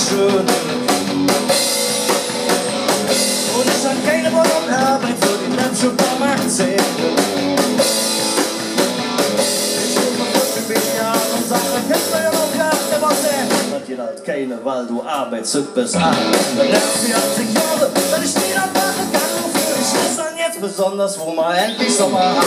schön. Und ich hab keine Wohnung Arbeit für die Supermarkt sehen. Ich bin vor 50 Jahren und sag, da kennst du ja noch gar nicht was sehen. Das geht halt keine, weil du arbeitest bis an. Dann nervt 40 Jahre, wenn ich nie dann machen kann. Wofür ich weiß dann jetzt besonders, wo man endlich Sommer hat.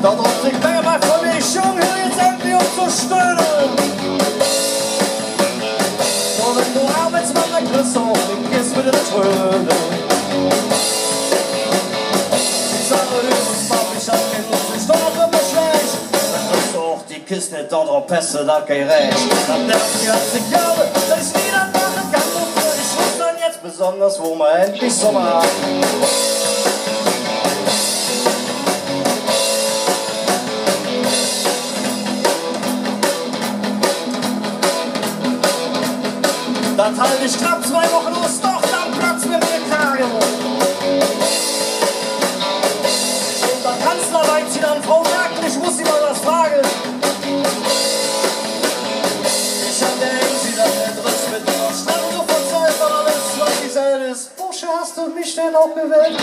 Da drückt sich mir mal von mich, Junge, jetzt endlich um zu stöhnen. So wenn du Arbeitsmann dann kriegst du auch den Kiss mit den Trönen. Ich sage übrigens, Mann, ich hab keinen Lust, ich doch immer schlecht. Dann kriegst du auch die Kiss nicht da drauf, Pässe, da kein Recht. Dann nervt 40 Jahre, dass ich wieder machen kann, wofür ich muss dann jetzt besonders, wo man endlich Sommer hat. Das halte ich knapp 2 Wochen los, doch dann platzt mir der Kragen. Und der Kanzler weint sie dann, Frau Merkel, ich muss Sie mal was fragen. Ich hab der sie dann erdrückt mit der Stand, du verzweifelt alles, was sie sagt ist. Bursche, hast du mich denn auch gewählt?